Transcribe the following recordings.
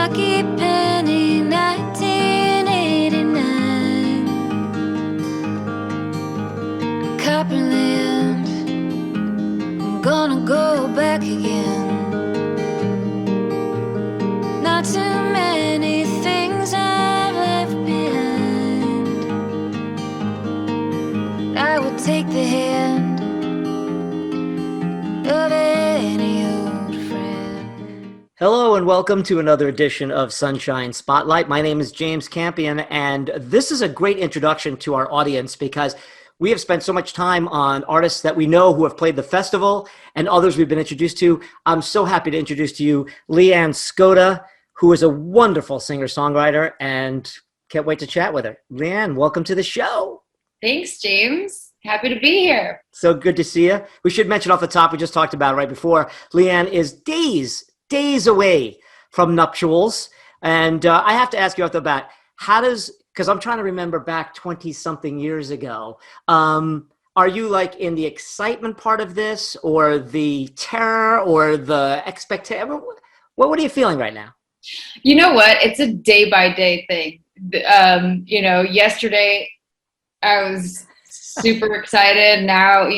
lucky penny, 1989. Copperland, I'm gonna go back again. Not too many things I've left behind. I would take the hand of any old friend. Hello and welcome to another edition of Sunshine Spotlight. My name is James Campion, and this is a great introduction to our audience because we have spent so much time on artists that we know who have played the festival and others we've been introduced to. I'm so happy to introduce to you Leeann Skoda, who is a wonderful singer-songwriter, and can't wait to chat with her. Leeann, welcome to the show. Thanks, James. Happy to be here. So good to see you. We should mention off the top, we just talked about it right before, Leeann is days away from nuptials. And I have to ask you off the bat, because I'm trying to remember back 20-something years ago, are you like in the excitement part of this or the terror or the expectation? What are you feeling right now? You know what? It's a day-by-day thing. Yesterday I was super excited. Now,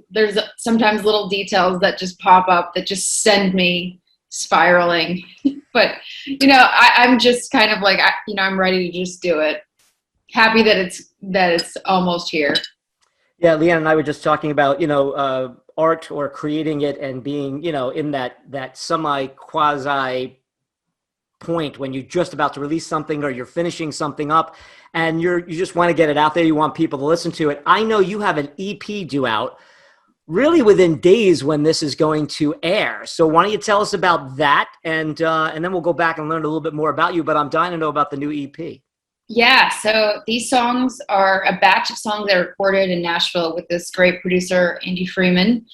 there's sometimes little details that just pop up that just send me spiraling. But, I'm just kind of like, I'm ready to just do it. Happy that it's almost here. Yeah, Leanne and I were just talking about, art or creating it and being, in that semi-quasi point when you're just about to release something or you're finishing something up and you just want to get it out there. You want people to listen to it. I know you have an EP due out really within days when this is going to air. So why don't you tell us about that and then we'll go back and learn a little bit more about you, but I'm dying to know about the new EP. Yeah, so these songs are a batch of songs that I recorded in Nashville with this great producer, Andy Freeman.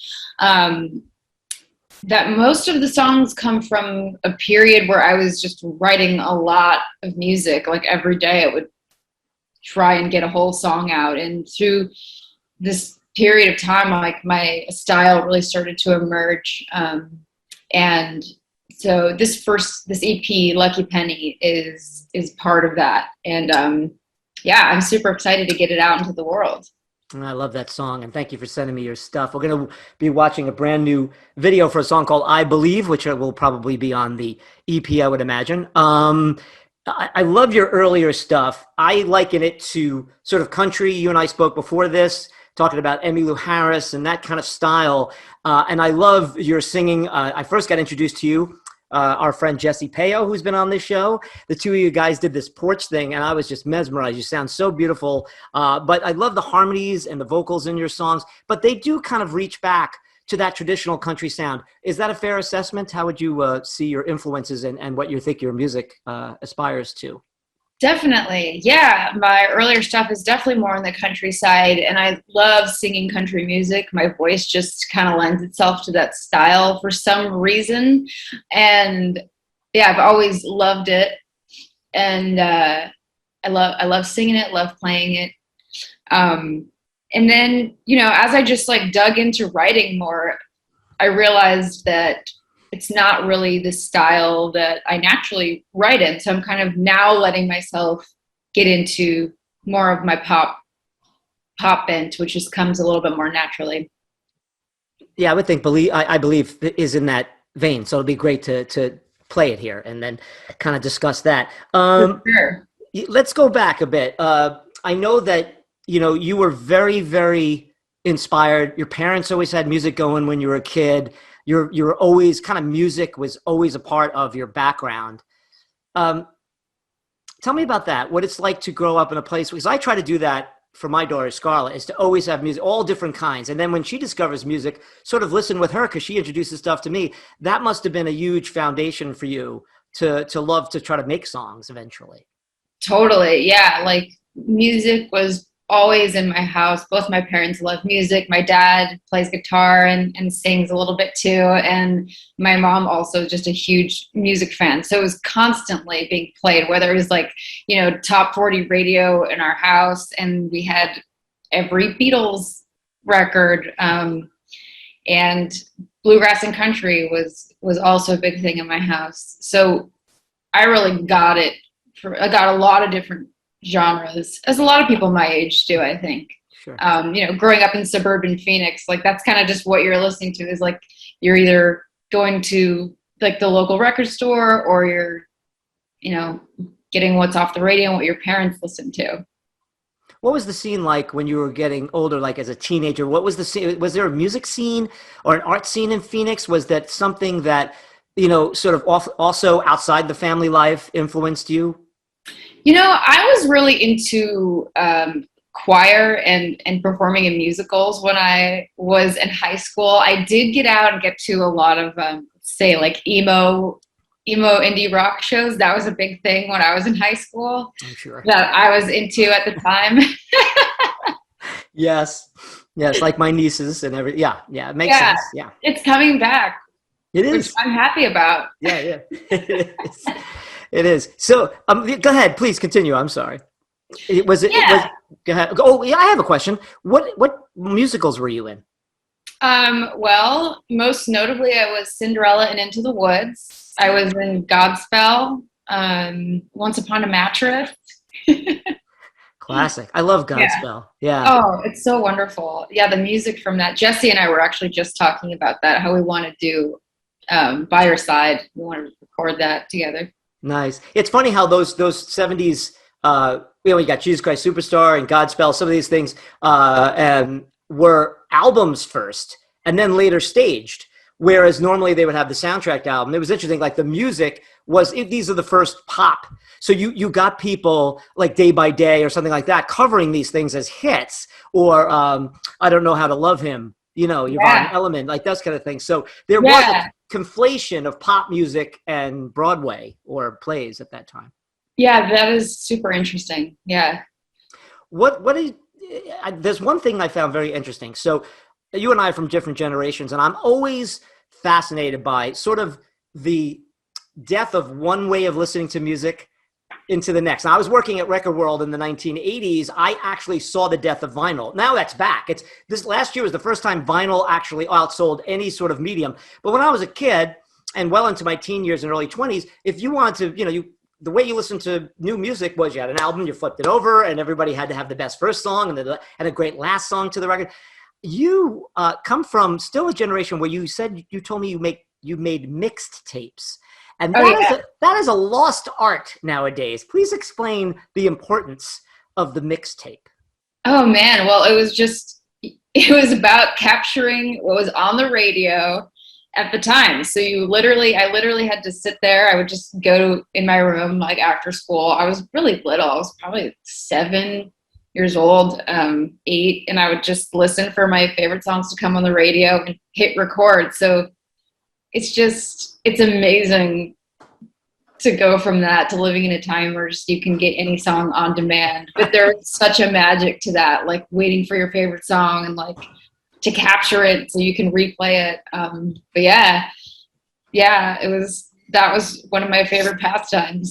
That most of the songs come from a period where I was just writing a lot of music. Like every day I would try and get a whole song out. And through this period of time, like my style really started to emerge. And so this EP, Lucky Penny, is part of that. And I'm super excited to get it out into the world. I love that song, and thank you for sending me your stuff. We're going to be watching a brand new video for a song called I Believe, which will probably be on the EP, I would imagine. I love your earlier stuff. I liken it to sort of country. You and I spoke before this, talking about Emmylou Harris and that kind of style. And I love your singing. I first got introduced to you. Our friend Jesse Payo, who's been on this show. The two of you guys did this porch thing, and I was just mesmerized. You sound so beautiful. But I love the harmonies and the vocals in your songs, but they do kind of reach back to that traditional country sound. Is that a fair assessment? How would you see your influences and what you think your music aspires to? Definitely. Yeah. My earlier stuff is definitely more on the countryside, and I love singing country music. My voice just kind of lends itself to that style for some reason. And yeah, I've always loved it. And I love singing it, love playing it. And then, as I just like dug into writing more, I realized that it's not really the style that I naturally write in. So I'm kind of now letting myself get into more of my pop bent, which just comes a little bit more naturally. Yeah, I would think I believe is in that vein. So it'll be great to play it here and then kind of discuss that. Sure. Let's go back a bit. I know that, you were very, very inspired. Your parents always had music going when you were a kid. You're always kind of music was always a part of your background. Tell me about that, what it's like to grow up in a place, because I try to do that for my daughter, Scarlett, is to always have music, all different kinds. And then when she discovers music, sort of listen with her because she introduces stuff to me. That must have been a huge foundation for you to love to try to make songs eventually. Totally. Yeah. Like music was always in my house. Both my parents love music. My dad plays guitar and sings a little bit too. And my mom also just a huge music fan. So it was constantly being played, whether it was like, top 40 radio in our house. And we had every Beatles record. And bluegrass and country was also a big thing in my house. So I really got it. I got a lot of different genres, as a lot of people my age do, I think. Sure. Growing up in suburban Phoenix, like that's kind of just what you're listening to, is like you're either going to like the local record store, or you're, getting what's off the radio and what your parents listen to. What was the scene like when you were getting older, like as a teenager? What was the scene? Was there a music scene or an art scene in Phoenix? Was that something that, sort of also outside the family life influenced you? I was really into choir and performing in musicals when I was in high school. I did get out and get to a lot of, say, like emo indie rock shows. That was a big thing when I was in high school. I'm sure. That I was into at the time. Yes, like my nieces and every. Yeah, it makes sense. Yeah, it's coming back. It is. Which I'm happy about. Yeah. It is. So, go ahead, please continue. I'm sorry. Go ahead. Oh, yeah, I have a question. What musicals were you in? Well, most notably, I was Cinderella and Into the Woods. I was in Godspell, Once Upon a Mattress. Classic. I love Godspell. Yeah. Oh, it's so wonderful. Yeah, the music from that. Jesse and I were actually just talking about that, how we want to do By Your Side. We want to record that together. Nice. It's funny how those 70s, you got Jesus Christ Superstar and Godspell, some of these things were albums first and then later staged. Whereas normally they would have the soundtrack album. It was interesting, like the music these are the first pop. So you got people like Day by Day or something like that covering these things as hits, or I Don't Know How to Love Him, Yvonne Elliman, like those kind of things. So there was a conflation of pop music and Broadway or plays at that time. Yeah, that is super interesting. Yeah. There's one thing I found very interesting. So you and I are from different generations, and I'm always fascinated by sort of the death of one way of listening to music into the next. Now, I was working at Record World in the 1980s. I actually saw the death of vinyl. Now that's back. This last year was the first time vinyl actually outsold any sort of medium. But when I was a kid and well into my teen years and early 20s, if you wanted to, the way you listened to new music was you had an album, you flipped it over, and everybody had to have the best first song and a great last song to the record. You come from still a generation where you told me you made mixed tapes. And that is a lost art nowadays. Please explain the importance of the mixtape. Oh man, well, it was about capturing what was on the radio at the time. So I literally had to sit there. I would just go in my room, like after school. I was really little. I was probably 7 years old, 8, and I would just listen for my favorite songs to come on the radio and hit record. So it's amazing to go from that to living in a time where just you can get any song on demand. But there's such a magic to that, like waiting for your favorite song and like to capture it so you can replay it. But that was one of my favorite pastimes.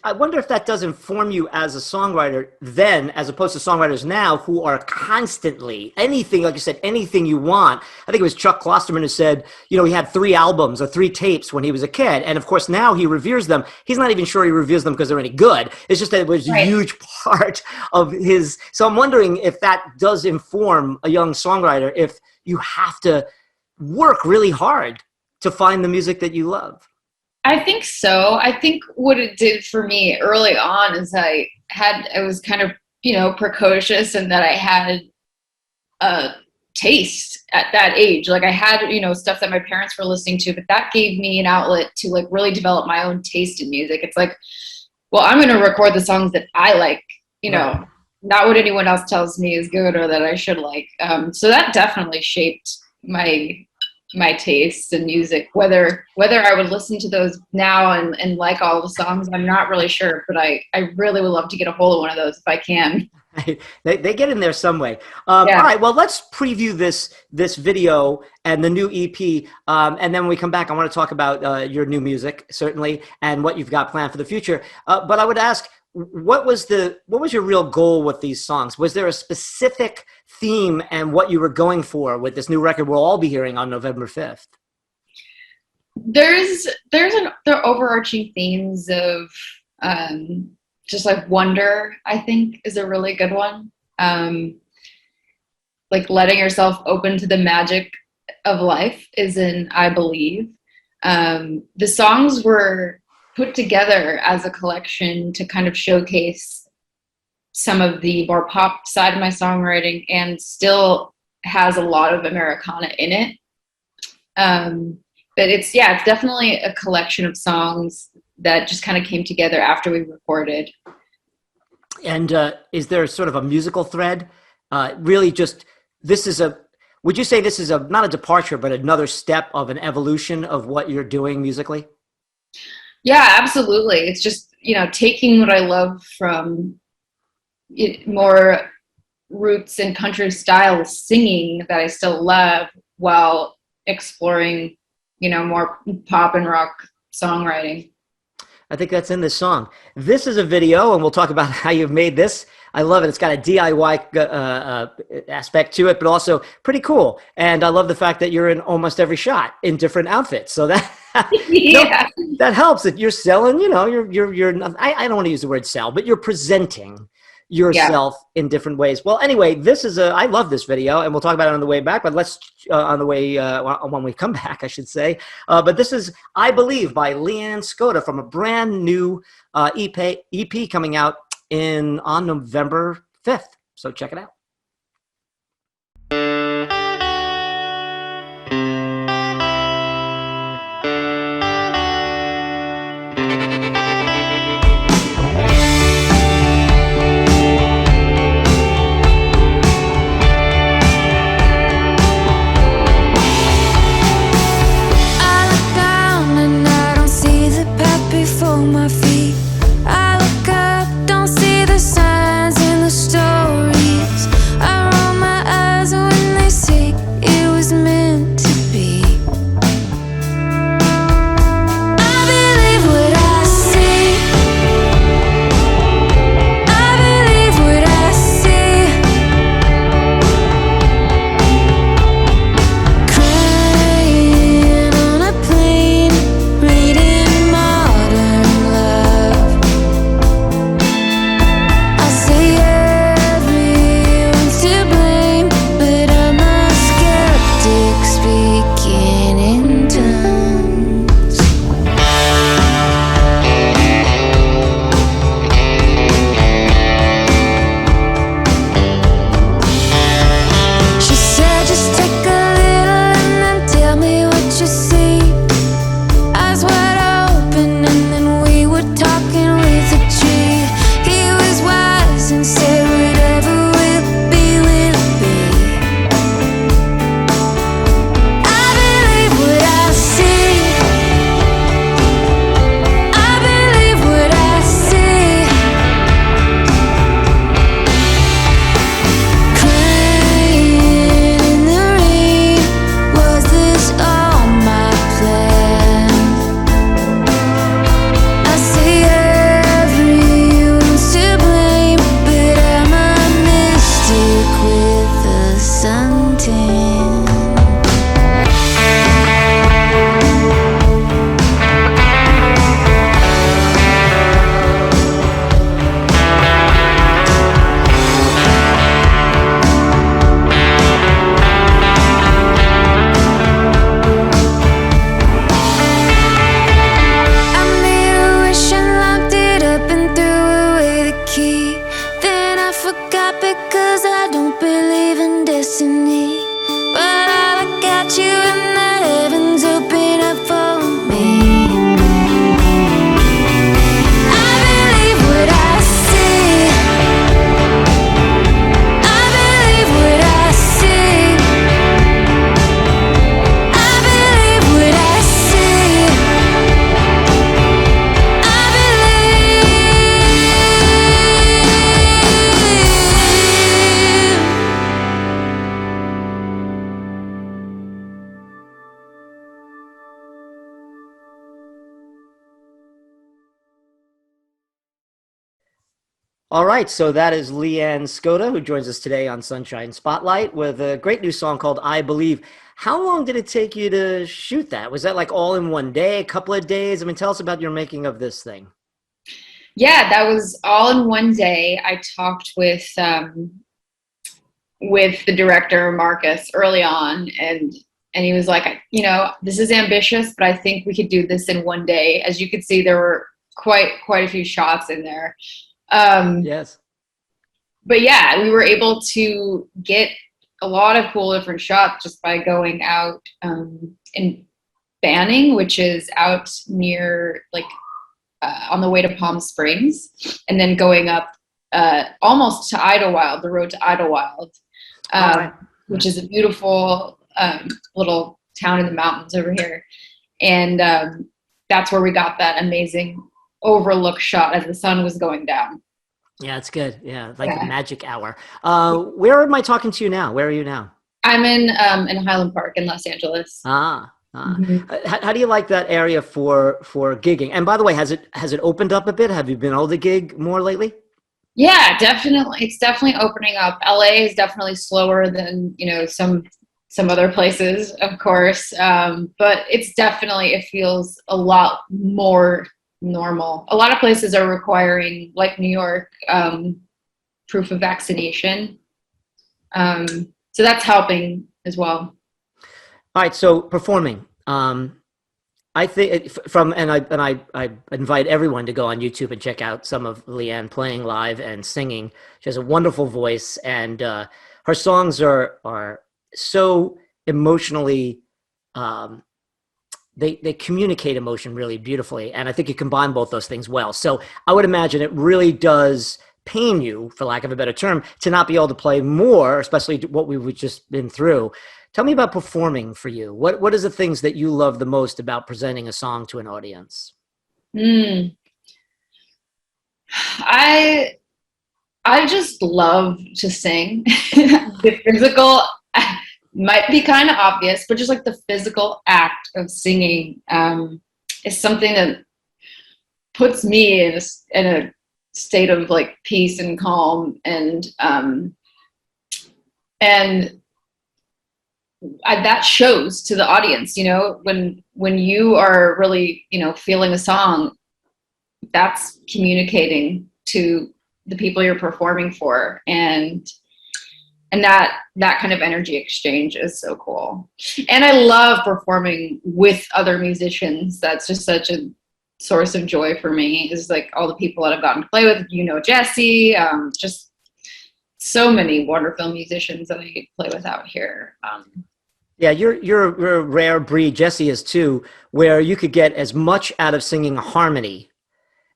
I wonder if that does inform you as a songwriter then, as opposed to songwriters now who are constantly, anything, like you said, anything you want. I think it was Chuck Klosterman who said, he had 3 albums or 3 tapes when he was a kid. And of course, now he reveres them. He's not even sure he reveres them because they're any good. It's just that it was a huge part of his. So I'm wondering if that does inform a young songwriter, if you have to work really hard to find the music that you love. I think so. I think what it did for me early on is I was kind of, precocious, and that I had a taste at that age. Like I had, stuff that my parents were listening to, but that gave me an outlet to like really develop my own taste in music. It's like, well, I'm going to record the songs that I like, not what anyone else tells me is good or that I should like. So that definitely shaped my tastes in music. Whether I would listen to those now and like all the songs, I'm not really sure, but I really would love to get a hold of one of those if I can. They get in there some way. All right, well, let's preview this video and the new EP, and then when we come back, I want to talk about your new music, certainly, and what you've got planned for the future. But I would ask, what was your real goal with these songs? Was there a specific theme and what you were going for with this new record we'll all be hearing on November 5th? There are overarching themes of just like wonder, I think, is a really good one. Like letting yourself open to the magic of life is in I Believe. The songs were put together as a collection to kind of showcase some of the more pop side of my songwriting, and still has a lot of Americana in it. But it's definitely a collection of songs that just kind of came together after we recorded. And is there sort of a musical thread? Really, just this is a. Would you say this is not a departure, but another step of an evolution of what you're doing musically? Yeah, absolutely. It's just, taking what I love from more roots and country style singing that I still love, while exploring, more pop and rock songwriting. I think that's in this song. This is a video, and we'll talk about how you've made this. I love it. It's got a DIY aspect to it, but also pretty cool. And I love the fact that you're in almost every shot in different outfits. So that that helps. That you're selling. You're. I don't want to use the word sell, but you're presenting yourself in different ways. Well, anyway, I love this video, and we'll talk about it on the way back, but let's when we come back, I should say. But this is I Believe by Leeann Skoda from a brand new EP coming out on November 5th. So check it out. My feet, I look up, don't see the signs in the stories. I roll my eyes when they say it was meant to be. I believe what I see. I believe what I see. Crying on a plane, reading modern love. All right, so that is Leeann Skoda, who joins us today on Sunshine Spotlight with a great new song called I Believe. How long did it take you to shoot that? Was that like all in one day, a couple of days? I mean, tell us about your making of this thing. Yeah, that was all in one day. I talked with the director Marcus early on, and he was like, this is ambitious, but I think we could do this in one day. As you could see, there were quite a few shots in there. Yes. But yeah, we were able to get a lot of cool different shots just by going out in Banning, which is out near on the way to Palm Springs, and then going up almost to Idlewild, the road to Idlewild, which is a beautiful little town in the mountains over here. And that's where we got that amazing overlook shot as the sun was going down. Yeah, it's good. Yeah, a magic hour. Where am I talking to you now? Where are you now? I'm in Highland Park in Los Angeles. Mm-hmm. How do you like that area for gigging? And by the way, has it opened up a bit? Have you been able to gig more lately? Yeah, definitely. It's definitely opening up. LA is definitely slower than some other places, of course, but it feels a lot more normal. A lot of places are requiring, like New York, proof of vaccination. So that's helping as well. All right, so performing. I think I invite everyone to go on YouTube and check out some of Leeann playing live and singing. She has a wonderful voice, and her songs are so emotionally. They communicate emotion really beautifully, and I think you combine both those things well. So I would imagine it really does pain you, for lack of a better term, to not be able to play more, especially what we've just been through. Tell me about performing for you. What is the things that you love the most about presenting a song to an audience? I just love to sing. The physical might be kind of obvious, but just like the physical act of singing is something that puts me in a state of like peace and calm, and that shows to the audience. When you are really feeling a song, that's communicating to the people you're performing for, and that kind of energy exchange is so cool. And I love performing with other musicians. That's just such a source of joy for me, is like all the people that I've gotten to play with, Jesse, just so many wonderful musicians that I play with out here. Yeah, you're a rare breed. Jesse is too, where you could get as much out of singing a harmony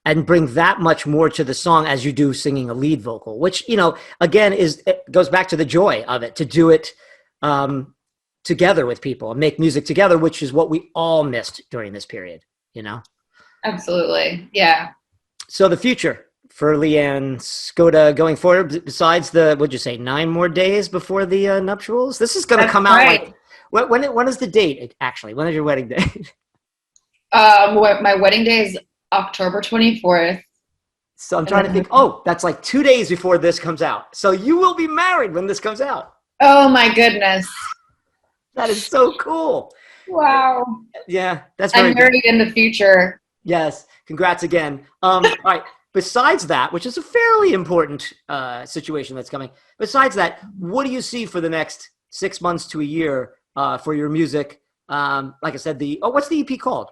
and bring that much more to the song as you do singing a lead vocal, which, again, it goes back to the joy of it, to do it together with people and make music together, which is what we all missed during this period, Absolutely. Yeah. So the future for Leeann Skoda going forward, besides what'd you say, 9 more days before the nuptials? This is going to come out when is the date, actually? When is your wedding date? My wedding day is October 24th. So I'm trying to think, that's like 2 days before this comes out. So you will be married when this comes out. Oh my goodness. That is so cool. Wow. Yeah, that's very I'm married in the future. Yes. Congrats again. All right. Besides that, which is a fairly important situation that's coming, besides that, what do you see for the next 6 months to a year for your music? Like I said, what's the EP called?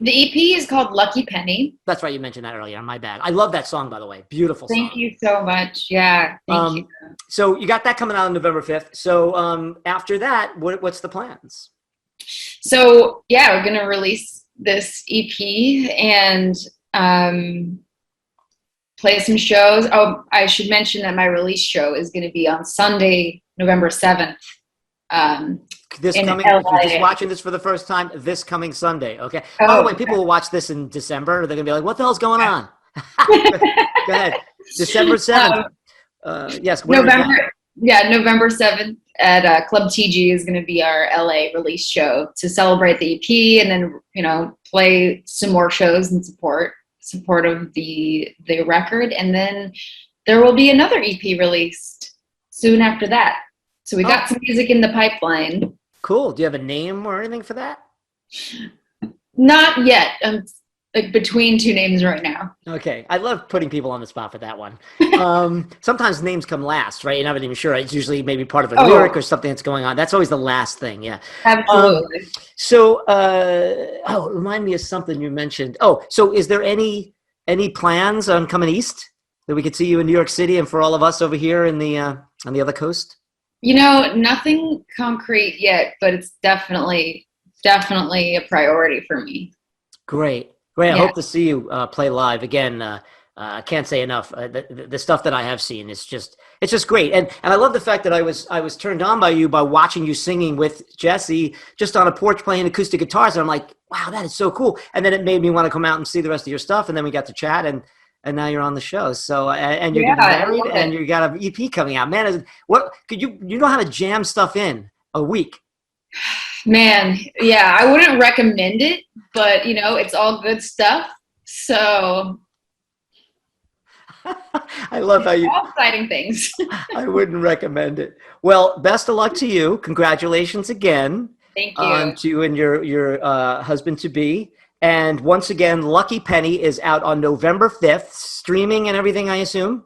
The EP is called Lucky Penny. That's right. You mentioned that earlier. My bad. I love that song, by the way. Beautiful song. Thank you so much. Yeah. Thank you. So you got that coming out on November 5th. So after that, what's the plans? So yeah, we're going to release this EP and play some shows. Oh, I should mention that my release show is going to be on Sunday, November 7th. This coming, if you're just watching this for the first time, this coming Sunday, okay? By the way, people will watch this in December. They're going to be like, what the hell's going on? Go ahead. December 7th. Yes. November 7th at Club TG is going to be our LA release show to celebrate the EP, and then, play some more shows in support of the record. And then there will be another EP released soon after that. So we got some music in the pipeline. Cool. Do you have a name or anything for that? Not yet. I'm like between two names right now. Okay. I love putting people on the spot for that one. Sometimes names come last, right? You're not even sure. It's usually maybe part of a lyric or something that's going on. That's always the last thing. Yeah. Absolutely. Remind me of something you mentioned. Oh, so is there any plans on coming east that we could see you in New York City and for all of us over here in the on the other coast? You know, nothing concrete yet, but it's definitely a priority for me. Great. I hope to see you play live again. I can't say enough. The stuff that I have seen is it's just great. And I love the fact that I was turned on by you by watching you singing with Jesse just on a porch playing acoustic guitars. And I'm like, wow, that is so cool. And then it made me want to come out and see the rest of your stuff. And then we got to chat and now you're on the show. So, and you're getting married and you got an EP coming out, man. What could you know how to jam stuff in a week? Man, yeah, I wouldn't recommend it, but you know, it's all good stuff. So I love how you all exciting things. I wouldn't recommend it. Well, best of luck to you. Congratulations again. Thank you. To you and your husband to be. And once again, Lucky Penny is out on November 5th, streaming and everything, I assume.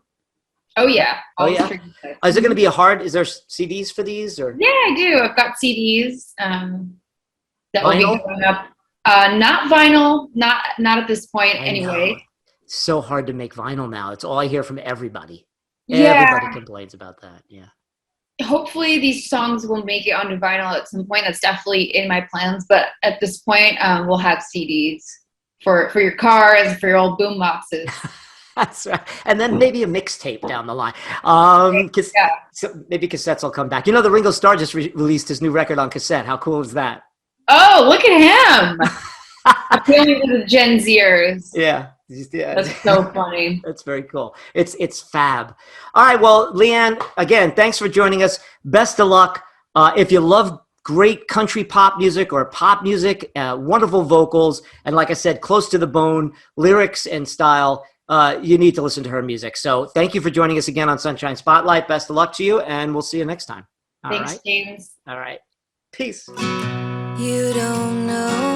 Oh yeah. Is it going to be is there CDs for these or? Yeah, I do. I've got CDs that will be Vinyl? going up. Not vinyl, not at this point anyway. It's so hard to make vinyl now. It's all I hear from everybody. Yeah. Everybody complains about that. Yeah. Hopefully these songs will make it onto vinyl at some point. That's definitely in my plans. But at this point, we'll have CDs for your cars, for your old boom boxes. That's right. And then maybe a mixtape down the line. So maybe cassettes will come back. You know, the Ringo Starr just released his new record on cassette. How cool is that? Oh, look at him. Appealing to the Gen Zers. Yeah. That's so funny. That's very cool. It's fab. All right. Well, Leeann, again, thanks for joining us. Best of luck. If you love great country pop music or pop music, wonderful vocals, and like I said, close to the bone, lyrics and style, you need to listen to her music. So thank you for joining us again on Sunshine Spotlight. Best of luck to you, and we'll see you next time. Thanks, James. All right. Peace. You don't know